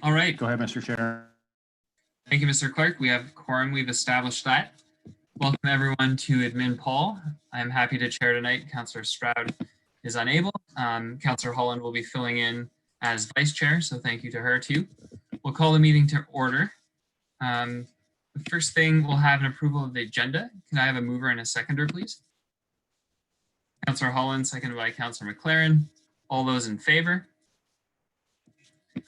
All right. Go ahead, Mr. Chair. Thank you, Mr. Clerk. We have quorum. We've established that. Welcome everyone to Admin Paul. I'm happy to chair tonight. Councillor Stroud is unable. Councillor Holland will be filling in as vice chair, so thank you to her too. We'll call the meeting to order. The first thing, we'll have an approval of the agenda. Can I have a mover and a seconder, please? Councillor Holland, seconded by Councillor McLaren. All those in favor?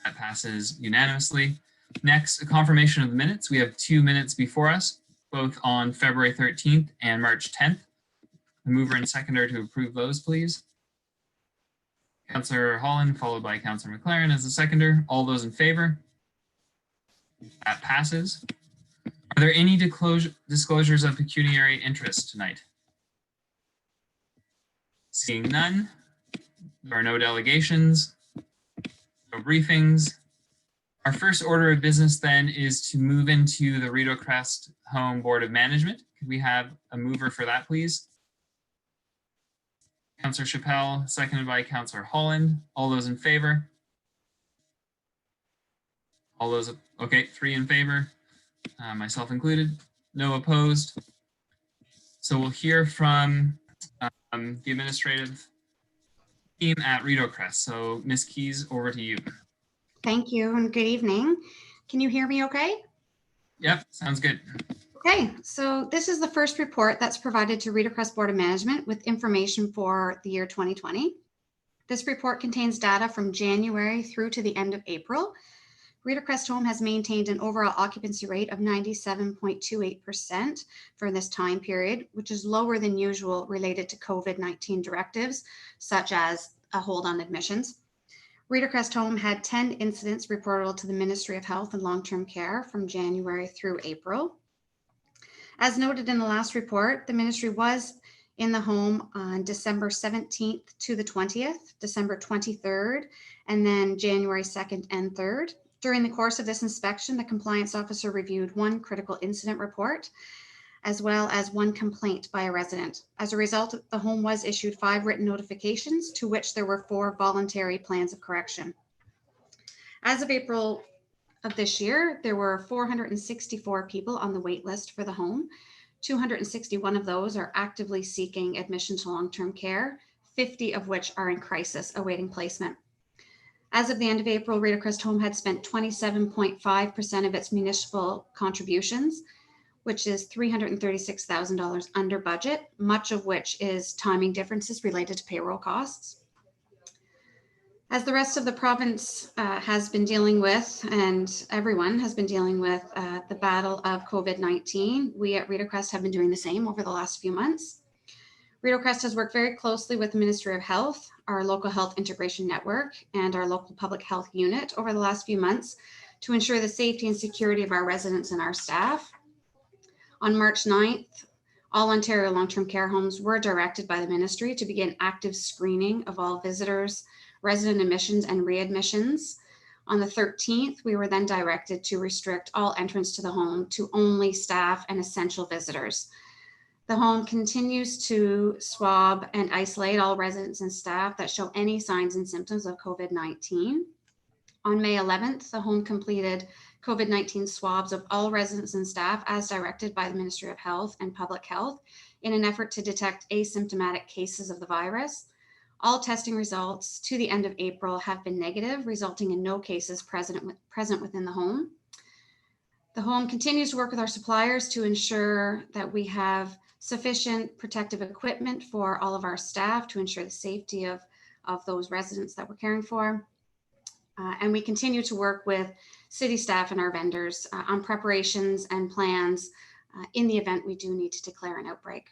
That passes unanimously. Next, a confirmation of the minutes. We have 2 minutes before us, both on February 13th and March 10th. A mover and seconder to approve those, please. Councillor Holland, followed by Councillor McLaren as the seconder. All those in favor? That passes. Are there any disclosures of pecuniary interest tonight? Seeing none, there are no delegations, no briefings. Our first order of business then is to move into the Rideau Crest Home Board of Management. Could we have a mover for that, please? Councillor Chappelle, seconded by Councillor Holland. All those in favor? All those, okay, 3 in favor, myself included, no opposed. So we'll hear from the administrative team at Rideau Crest. So Ms. Keys, over to you. Thank you and good evening. Can you hear me okay? Yep, sounds good. Okay, so this is the first report that's provided to Rideau Crest Board of Management with information for the year 2020. This report contains data from January through to the end of April. Rideau Crest Home has maintained an overall occupancy rate of 97.28% for this time period, which is lower than usual related to COVID-19 directives, such as a hold on admissions. Rideau Crest Home had 10 incidents reportable to the Ministry of Health and Long-Term Care from January through April. As noted in the last report, the ministry was in the home on December 17th to the 20th, December 23rd, and then January 2nd and 3rd. During the course of this inspection, the compliance officer reviewed 1 critical incident report, as well as 1 complaint by a resident. As a result, the home was issued 5 written notifications, to which there were 4 voluntary plans of correction. As of April of this year, there were 464 people on the wait list for the home. 261 of those are actively seeking admission to long-term care, 50 of which are in crisis awaiting placement. As of the end of April, Rideau Crest Home had spent 27.5% of its municipal contributions, which is $336,000 under budget, much of which is timing differences related to payroll costs. As the rest of the province has been dealing with, and everyone has been dealing with the battle of COVID-19, we at Rideau Crest have been doing the same over the last few months. Rideau Crest has worked very closely with the Ministry of Health, our local health integration network, and our local public health unit over the last few months to ensure the safety and security of our residents and our staff. On March 9th, all Ontario long-term care homes were directed by the ministry to begin active screening of all visitors, resident admissions, and readmissions. On the 13th, we were then directed to restrict all entrance to the home to only staff and essential visitors. The home continues to swab and isolate all residents and staff that show any signs and symptoms of COVID-19. On May 11th, the home completed COVID-19 swabs of all residents and staff as directed by the Ministry of Health and Public Health in an effort to detect asymptomatic cases of the virus. All testing results to the end of April have been negative, resulting in no cases present within the home. The home continues to work with our suppliers to ensure that we have sufficient protective equipment for all of our staff to ensure the safety of those residents that we're caring for. And we continue to work with city staff and our vendors on preparations and plans in the event we do need to declare an outbreak.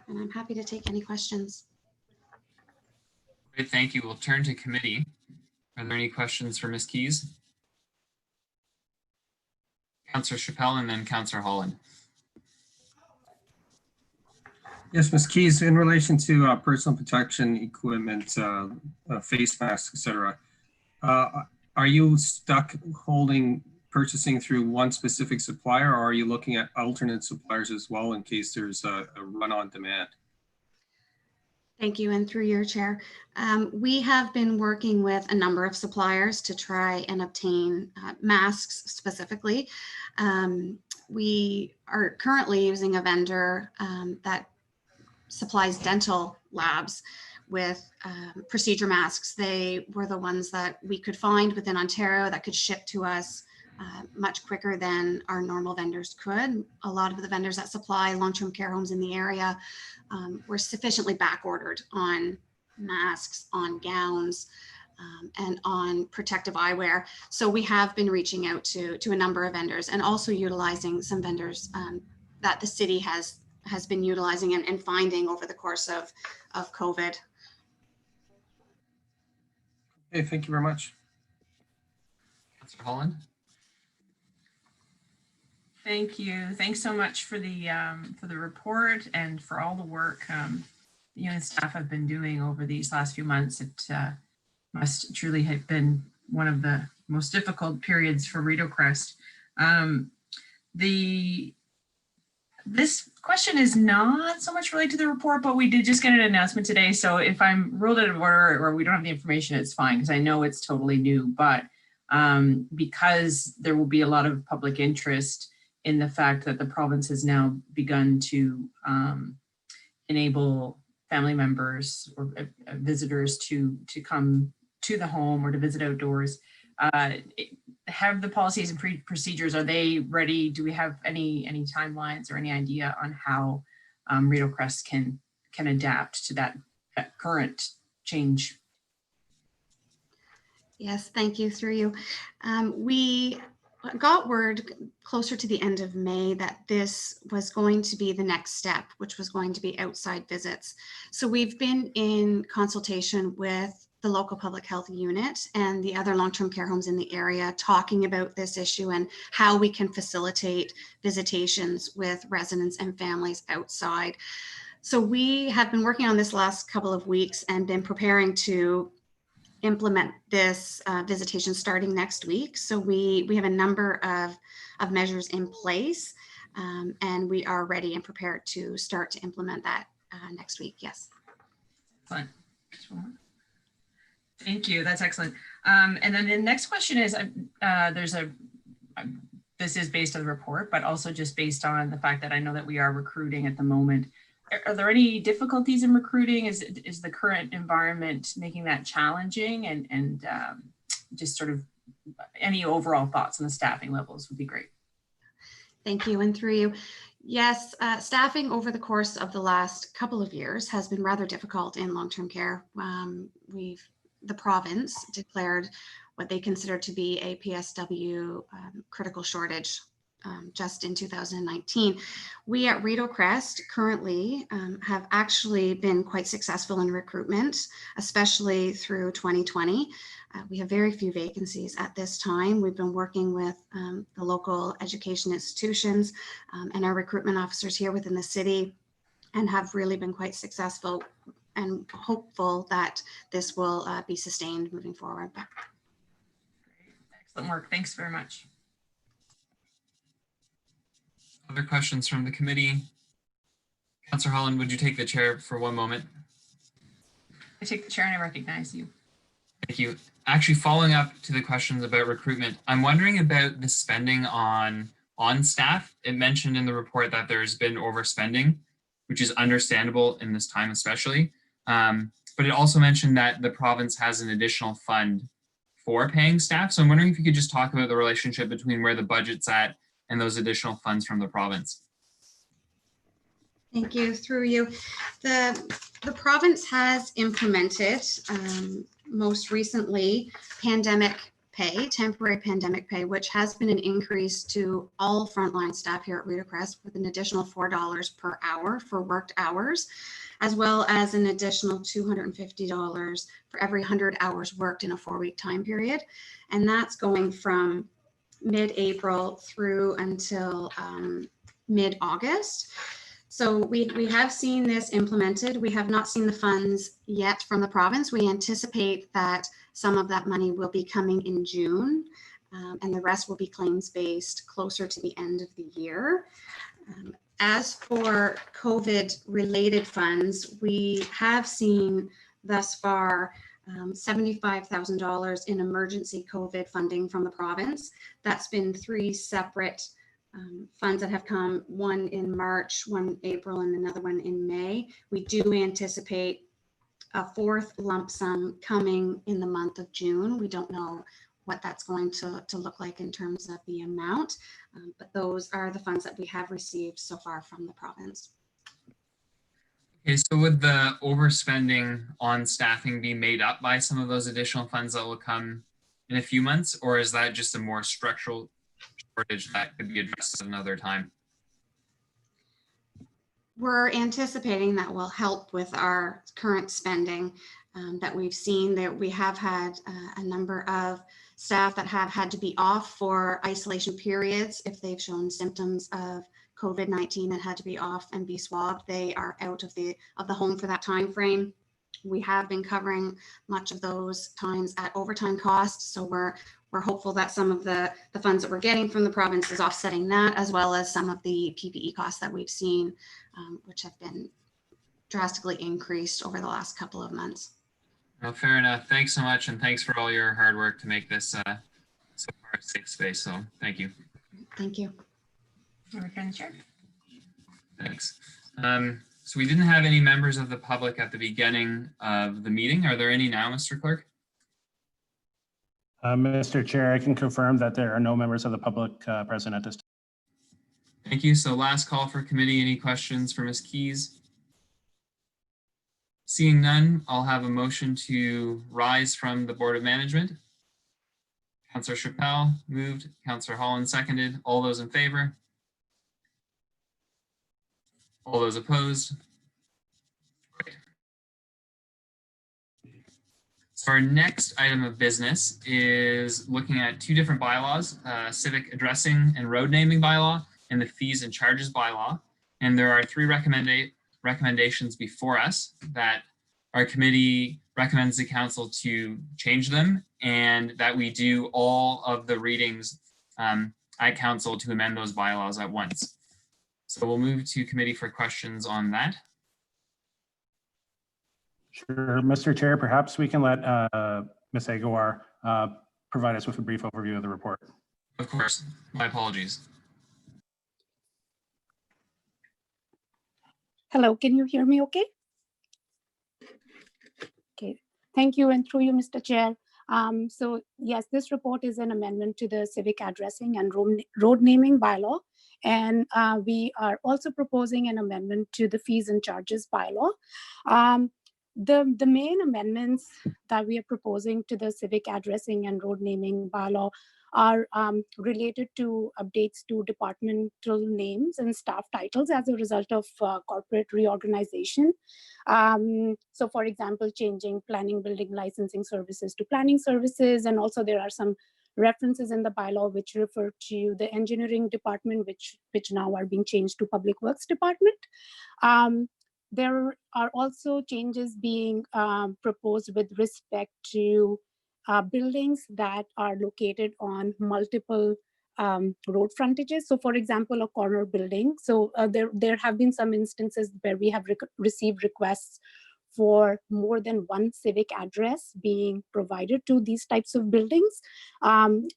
And I'm happy to take any questions. Great, thank you. We'll turn to committee. Are there any questions for Ms. Keys? Councillor Chappelle and then Councillor Holland. Yes, Ms. Keys, in relation to personal protection equipment, face masks, etc., are you stuck purchasing through one specific supplier, or are you looking at alternate suppliers as well in case there's a run on demand? Thank you, and through your chair. We have been working with a number of suppliers to try and obtain masks specifically. We are currently using a vendor that supplies dental labs with procedure masks. They were the ones that we could find within Ontario that could ship to us much quicker than our normal vendors could. A lot of the vendors that supply long-term care homes in the area were sufficiently back ordered on masks, on gowns, and on protective eyewear. So we have been reaching out to a number of vendors and also utilizing some vendors that the city has been utilizing and finding over the course of COVID. Okay, thank you very much. Councillor Holland? Thank you. Thanks so much for the report and for all the work you and staff have been doing over these last few months. It must truly have been one of the most difficult periods for Rideau Crest. This question is not so much related to the report, but we did just get an announcement today. So if I'm ruled out of order or we don't have the information, it's fine because I know it's totally new. But because there will be a lot of public interest in the fact that the province has now begun to enable family members or visitors to come to the home or to visit outdoors. Have the policies and procedures, are they ready? Do we have any timelines or any idea on how Rideau Crest can adapt to that current change? Yes, thank you. Through you. We got word closer to the end of May that this was going to be the next step, which was going to be outside visits. So we've been in consultation with the local public health unit and the other long-term care homes in the area, talking about this issue and how we can facilitate visitations with residents and families outside. So we have been working on this last couple of weeks and been preparing to implement this visitation starting next week. So we have a number of measures in place, and we are ready and prepared to start to implement that next week. Yes. Excellent. Thank you. That's excellent. And then the next question is, this is based on the report, but also just based on the fact that I know that we are recruiting at the moment. Are there any difficulties in recruiting? Is the current environment making that challenging? And just sort of any overall thoughts on the staffing levels would be great. Thank you. And through you. Yes, staffing over the course of the last couple of years has been rather difficult in long-term care. The province declared what they consider to be a PSW critical shortage just in 2019. We at Rideau Crest currently have actually been quite successful in recruitment, especially through 2020. We have very few vacancies at this time. We've been working with the local education institutions and our recruitment officers here within the city and have really been quite successful and hopeful that this will be sustained moving forward. Great. Excellent work. Thanks very much. Other questions from the committee? Councillor Holland, would you take the chair for one moment? I take the chair and I recognize you. Thank you. Actually, following up to the questions about recruitment, I'm wondering about the spending on staff. It mentioned in the report that there's been overspending, which is understandable in this time especially. But it also mentioned that the province has an additional fund for paying staff. So I'm wondering if you could just talk about the relationship between where the budget's at and those additional funds from the province. Thank you. Through you. The province has implemented most recently pandemic pay, temporary pandemic pay, which has been an increase to all frontline staff here at Rideau Crest with an additional $4 per hour for worked hours, as well as an additional $250 for every 100 hours worked in a 4-week time period. And that's going from mid-April through until mid-August. So we have seen this implemented. We have not seen the funds yet from the province. We anticipate that some of that money will be coming in June, and the rest will be claims-based closer to the end of the year. As for COVID-related funds, we have seen thus far $75,000 in emergency COVID funding from the province. That's been 3 separate funds that have come, one in March, one in April, and another one in May. We do anticipate a 4th lump sum coming in the month of June. We don't know what that's going to look like in terms of the amount, but those are the funds that we have received so far from the province. Okay, so would the overspending on staffing be made up by some of those additional funds that will come in a few months, or is that just a more structural shortage that could be addressed at another time? We're anticipating that will help with our current spending that we've seen. That we have had a number of staff that have had to be off for isolation periods if they've shown symptoms of COVID-19 and had to be off and be swabbed. They are out of the home for that time frame. We have been covering much of those times at overtime costs, so we're hopeful that some of the funds that we're getting from the province is offsetting that, as well as some of the PPE costs that we've seen, which have been drastically increased over the last couple of months. Well, fair enough. Thanks so much, and thanks for all your hard work to make this so far a safe space. So thank you. Thank you. Thanks. So we didn't have any members of the public at the beginning of the meeting. Are there any now, Mr. Clerk? Mr. Chair, I can confirm that there are no members of the public present at this time. Thank you. So last call for committee. Any questions for Ms. Keys? Seeing none, I'll have a motion to rise from the Board of Management. Councillor Chappelle moved, Councillor Holland seconded. All those in favor? All those opposed? Great. So our next item of business is looking at 2 different bylaws, civic addressing and road naming bylaw and the fees and charges bylaw. And there are 3 recommendations before us that our committee recommends the council to change them, and that we do all of the readings at council to amend those bylaws at once. So we'll move to committee for questions on that. Sure, Mr. Chair, perhaps we can let Ms. Aguilar provide us with a brief overview of the report. Of course, my apologies. Hello, can you hear me okay? Okay, thank you, and through you, Mr. Chair. So yes, this report is an amendment to the civic addressing and road naming bylaw. And we are also proposing an amendment to the fees and charges bylaw. The main amendments that we are proposing to the civic addressing and road naming bylaw are related to updates to departmental names and staff titles as a result of corporate reorganization. So for example, changing planning, building, licensing services to planning services. And also there are some references in the bylaw which refer to the engineering department, which now are being changed to public works department. There are also changes being proposed with respect to buildings that are located on multiple road frontages. So for example, a corner building. So there have been some instances where we have received requests for more than one civic address being provided to these types of buildings.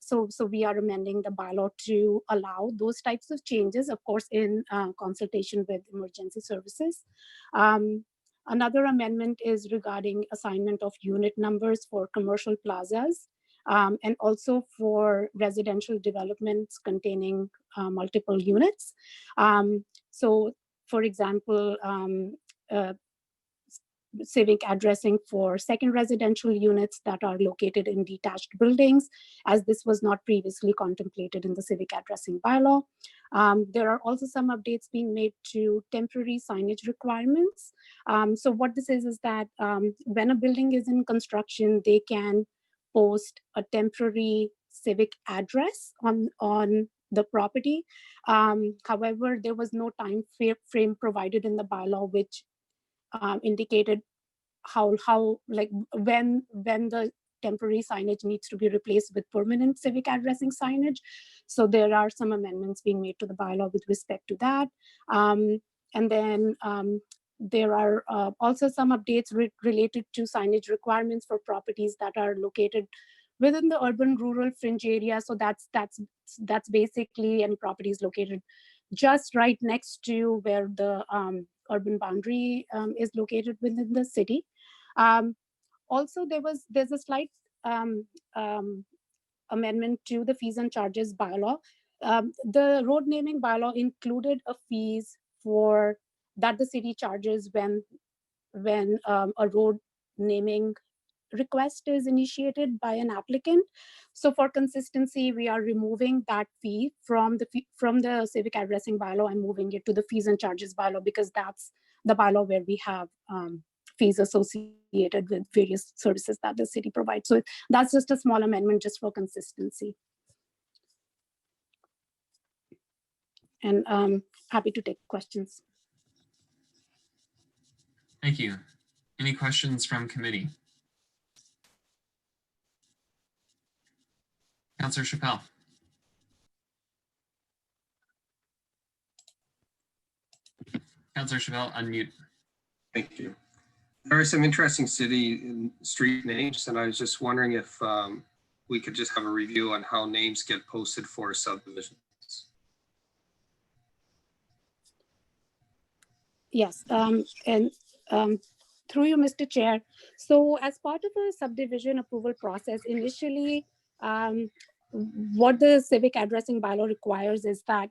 So we are amending the bylaw to allow those types of changes, of course, in consultation with emergency services. Another amendment is regarding assignment of unit numbers for commercial plazas and also for residential developments containing multiple units. So for example, civic addressing for second residential units that are located in detached buildings, as this was not previously contemplated in the civic addressing bylaw. There are also some updates being made to temporary signage requirements. So what this is that when a building is in construction, they can post a temporary civic address on the property. However, there was no time frame provided in the bylaw which indicated how like when the temporary signage needs to be replaced with permanent civic addressing signage. So there are some amendments being made to the bylaw with respect to that. And then there are also some updates related to signage requirements for properties that are located within the urban rural fringe area. So that's basically any properties located just right next to where the urban boundary is located within the city. Also, there's a slight amendment to the fees and charges bylaw. The road naming bylaw included a fees that the city charges when a road naming request is initiated by an applicant. So for consistency, we are removing that fee from the civic addressing bylaw and moving it to the fees and charges bylaw, because that's the bylaw where we have fees associated with various services that the city provides. So that's just a small amendment just for consistency. And happy to take questions. Thank you. Any questions from committee? Councillor Chappelle. Councillor Chappelle, unmute. Thank you. There are some interesting city and street names, and I was just wondering if we could just have a review on how names get posted for subdivisions. Yes, and through you, Mr. Chair. So as part of a subdivision approval process, initially, what the civic addressing bylaw requires is that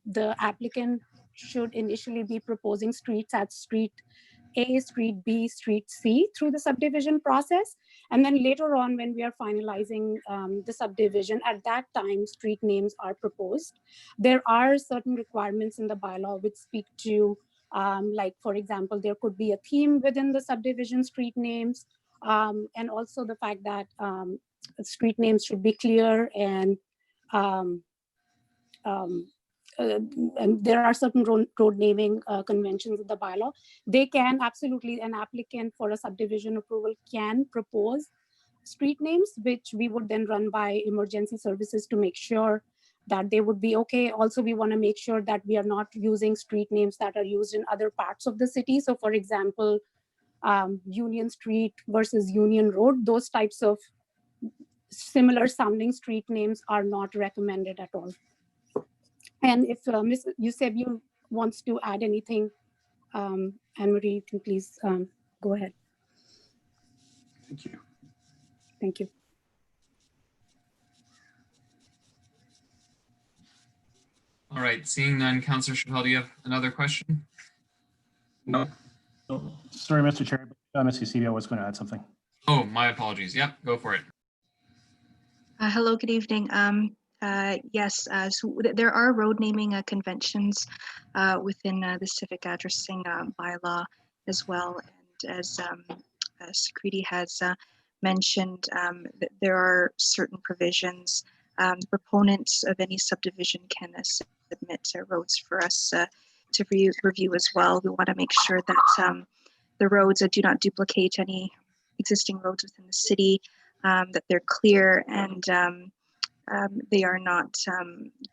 the applicant should initially be proposing streets at street A, street B, street C through the subdivision process. And then later on, when we are finalizing the subdivision, at that time, street names are proposed. There are certain requirements in the bylaw which speak to like, for example, there could be a theme within the subdivision street names, and also the fact that street names should be clear, and there are certain road naming conventions in the bylaw. They can absolutely, an applicant for a subdivision approval can propose street names, which we would then run by emergency services to make sure that they would be okay. Also, we want to make sure that we are not using street names that are used in other parts of the city. So for example, Union Street versus Union Road, those types of similar sounding street names are not recommended at all. And if Ms. Eusebio wants to add anything, Anne-Marie, you can please go ahead. Thank you. Thank you. All right, seeing none, Councillor Chappelle, do you have another question? No. Oh, sorry, Mr. Chair, Ms. Eusebio was going to add something. Oh, my apologies. Yep, go for it. Hello, good evening. Yes, so there are road naming conventions within the civic addressing bylaw as well. And as Security has mentioned, that there are certain provisions. The proponents of any subdivision can submit roads for us to review as well. We want to make sure that the roads do not duplicate any existing roads within the city, that they're clear, and they are not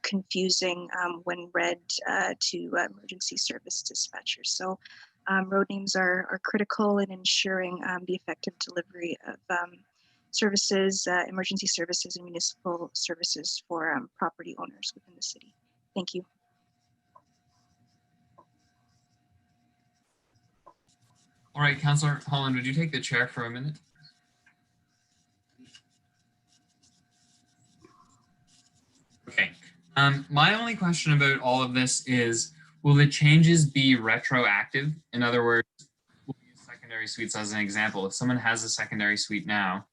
confusing when read to emergency service dispatchers. So road names are critical in ensuring the effective delivery of services, emergency services, and municipal services for property owners within the city. Thank you. All right, Councillor Holland, would you take the chair for a minute? Okay. My only question about all of this is, will the changes be retroactive? In other words, we'll use secondary suites as an example. If someone has a secondary suite now,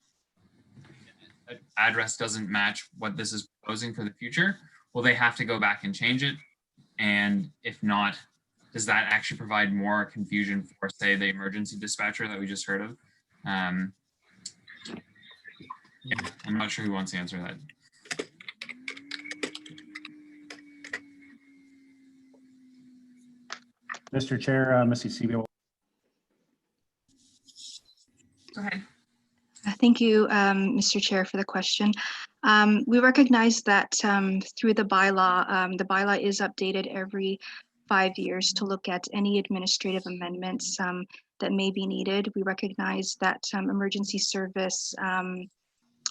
the address doesn't match what this is proposing for the future, will they have to go back and change it? And if not, does that actually provide more confusion for, say, the emergency dispatcher that we just heard of? Yeah, I'm not sure who wants to answer that. Mr. Chair, Ms. Eusebio. Go ahead. Thank you, Mr. Chair, for the question. We recognize that through the bylaw is updated every 5 years to look at any administrative amendments that may be needed. We recognize that emergency service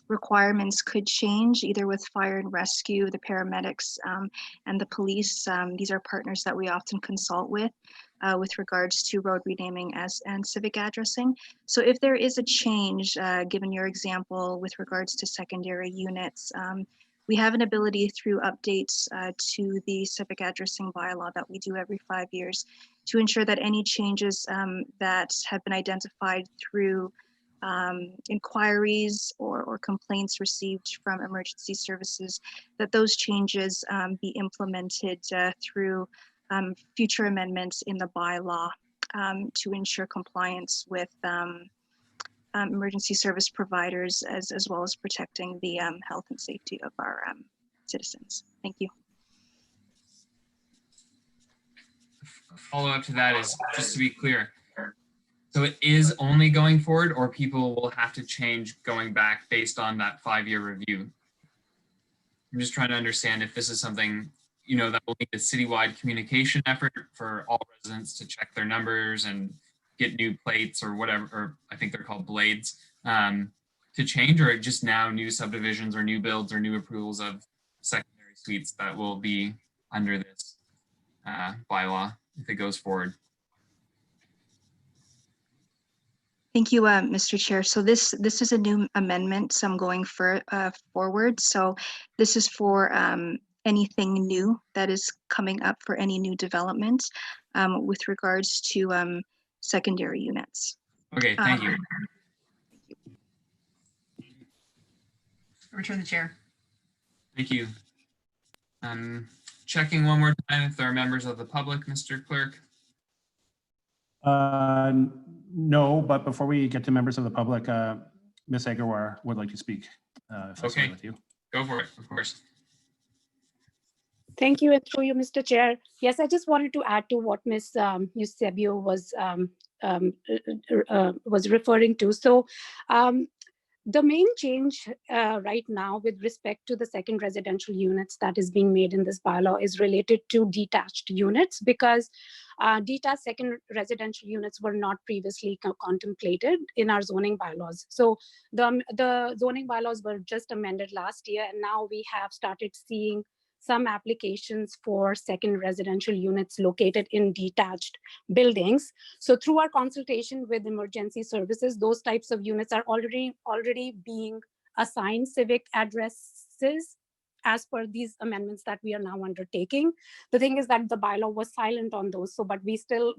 requirements could change either with fire and rescue, the paramedics, and the police. These are partners that we often consult with regards to road renaming and civic addressing. So if there is a change, given your example with regards to secondary units, we have an ability through updates to the civic addressing bylaw that we do every 5 years to ensure that any changes that have been identified through inquiries or complaints received from emergency services, that those changes be implemented through future amendments in the bylaw to ensure compliance with emergency service providers as well as protecting the health and safety of our citizens. Thank you. A follow-up to that is, just to be clear, so it is only going forward, or people will have to change going back based on that 5-year review? I'm just trying to understand if this is something, that will need a citywide communication effort for all residents to check their numbers and get new plates or whatever, or I think they're called blades, to change, or just now new subdivisions or new builds or new approvals of secondary suites that will be under this bylaw if it goes forward. Thank you, Mr. Chair. So this is a new amendment, so I'm going forward. So this is for anything new that is coming up for any new development with regards to secondary units. Okay, thank you. Return the chair. Thank you. Checking one more time if there are members of the public, Mr. Clerk. No, but before we get to members of the public, Ms. Agarwar would like to speak. If that's Okay. with you. Go for it, of course. Thank you, and through you, Mr. Chair. Yes, I just wanted to add to what Ms. Eusebio was referring to. So the main change right now with respect to the second residential units that is being made in this bylaw is related to detached units, because detached second residential units were not previously contemplated in our zoning bylaws. So the zoning bylaws were just amended last year, and now we have started seeing some applications for second residential units located in detached buildings. So through our consultation with emergency services, those types of units are already being assigned civic addresses as per these amendments that we are now undertaking. The thing is that the bylaw was silent on those, so but we still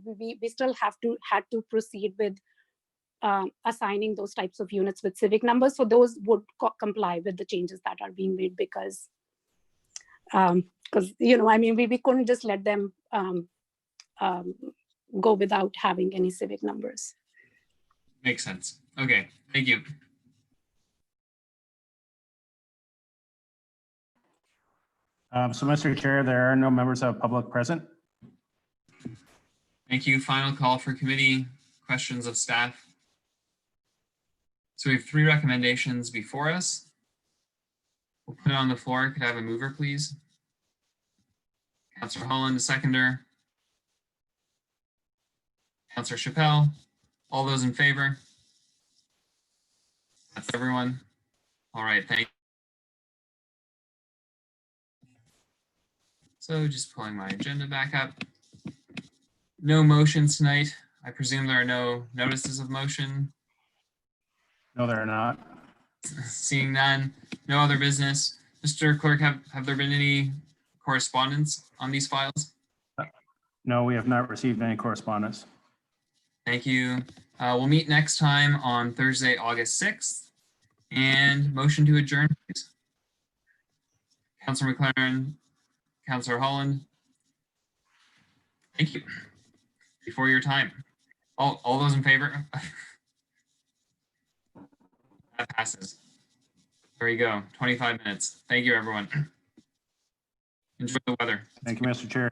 had to proceed with assigning those types of units with civic numbers. So those would comply with the changes that are being made, because we couldn't just let them go without having any civic numbers. Makes sense. Okay, thank you. So, Mr. Chair, there are no members of public present. Thank you. Final call for committee questions of staff. So we have 3 recommendations before us. We'll put it on the floor. Could I have a mover, please? Councillor Holland, a seconder. Councillor Chappelle. All those in favor? That's everyone. All right, thank you. So just pulling my agenda back up. No motions tonight. I presume there are no notices of motion. No, there are not. Seeing none, no other business. Mr. Clerk, have there been any correspondence on these files? No, we have not received any correspondence. Thank you. We'll meet next time on Thursday, August 6th. And motion to adjourn, please. Councillor McLaren, Councillor Holland. Thank you. Before your time. All those in favor? That passes. There you go. 25 minutes. Thank you, everyone. Enjoy the weather. Thank you, Mr. Chair.